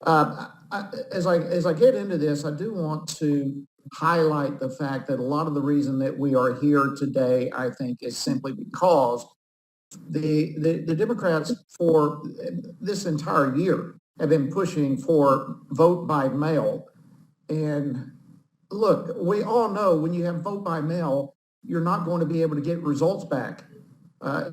As I get into this, I do want to highlight the fact that a lot of the reason that we are here today, I think, is simply because the Democrats for this entire year have been pushing for vote by mail. And look, we all know when you have vote by mail, you're not going to be able to get results back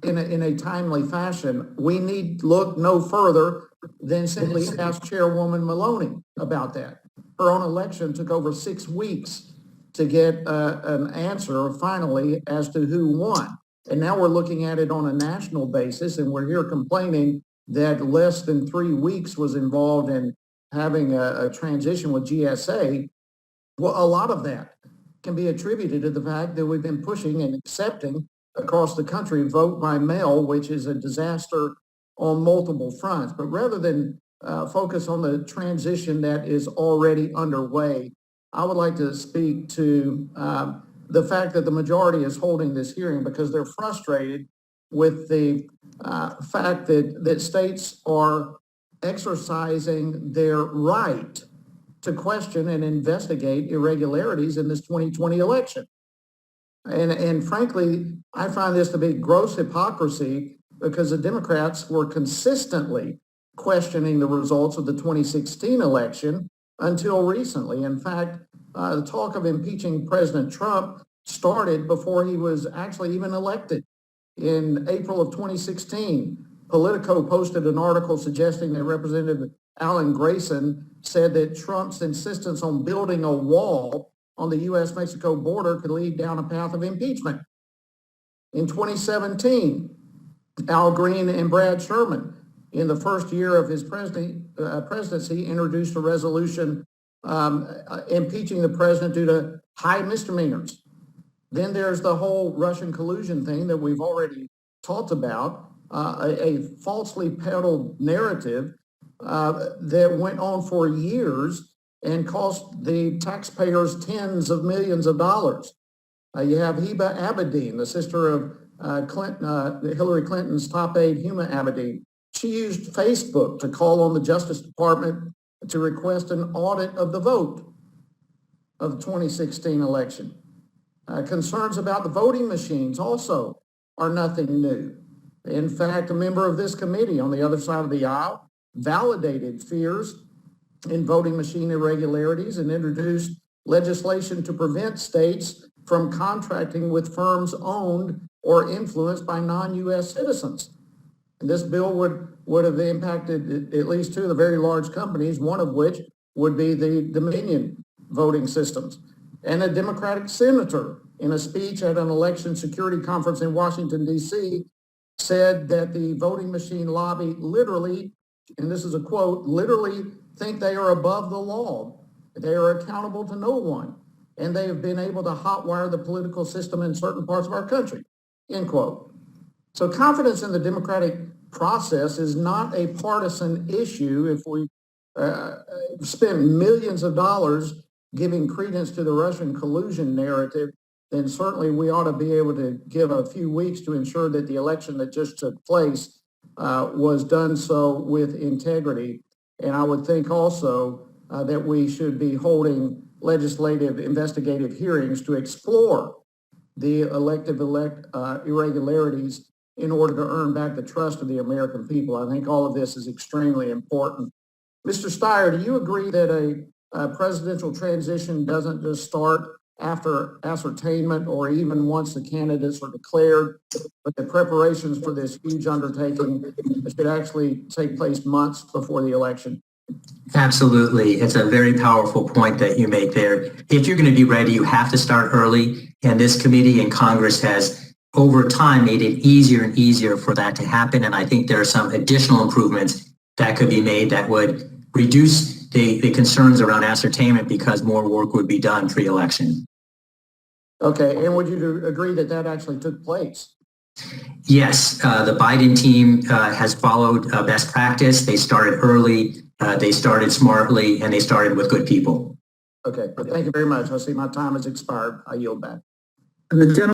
in a timely fashion. We need look no further than simply ask Chairwoman Maloney about that. Her own election took over 6 weeks to get an answer finally as to who won. And now we're looking at it on a national basis, and we're here complaining that less than 3 weeks was involved in having a transition with GSA. Well, a lot of that can be attributed to the fact that we've been pushing and accepting across the country vote by mail, which is a disaster on multiple fronts. But rather than focus on the transition that is already underway, I would like to speak to the fact that the majority is holding this hearing because they're frustrated with the fact that states are exercising their right to question and investigate irregularities in this 2020 election. And frankly, I find this to be gross hypocrisy because the Democrats were consistently questioning the results of the 2016 election until recently. In fact, the talk of impeaching President Trump started before he was actually even elected. In April of 2016, Politico posted an article suggesting that Representative Alan Grayson said that Trump's insistence on building a wall on the U.S.-Mexico border could lead down a path of impeachment. In 2017, Al Green and Brad Sherman, in the first year of his presidency, introduced a resolution impeaching the president due to high misdemeanors. Then there's the whole Russian collusion thing that we've already talked about, a falsely peddled narrative that went on for years and cost the taxpayers tens of millions of dollars. You have Heba Abedin, the sister of Hillary Clinton's top aide, Huma Abedin. She used Facebook to call on the Justice Department to request an audit of the vote of the 2016 election. Concerns about the voting machines also are nothing new. In fact, a member of this committee on the other side of the aisle validated fears in voting machine irregularities and introduced legislation to prevent states from contracting with firms owned or influenced by non-U.S. citizens. And this bill would have impacted at least two of the very large companies, one of which would be the Dominion voting systems. And a Democratic senator in a speech at an election security conference in Washington, D.C., said that the voting machine lobby literally, and this is a quote, literally think they are above the law. They are accountable to no one. And they have been able to hotwire the political system in certain parts of our country, end quote. So confidence in the democratic process is not a partisan issue. If we spend millions of dollars giving credence to the Russian collusion narrative, then certainly we ought to be able to give a few weeks to ensure that the election that just took place was done so with integrity. And I would think also that we should be holding legislative investigative hearings to explore the elective irregularities in order to earn back the trust of the American people. I think all of this is extremely important. Mr. Steyer, do you agree that a presidential transition doesn't just start after ascertainment or even once the candidates are declared, but the preparations for this huge undertaking should actually take place months before the election? Absolutely. It's a very powerful point that you make there. If you're going to be ready, you have to start early. And this committee in Congress has, over time, made it easier and easier for that to happen. And I think there are some additional improvements that could be made that would reduce the concerns around ascertainment because more work would be done pre-election. Okay. And would you agree that that actually took place? Yes. The Biden team has followed best practice. They started early. They started smartly, and they started with good people. Okay. Thank you very much. I see my time has expired. I yield back. The gentleman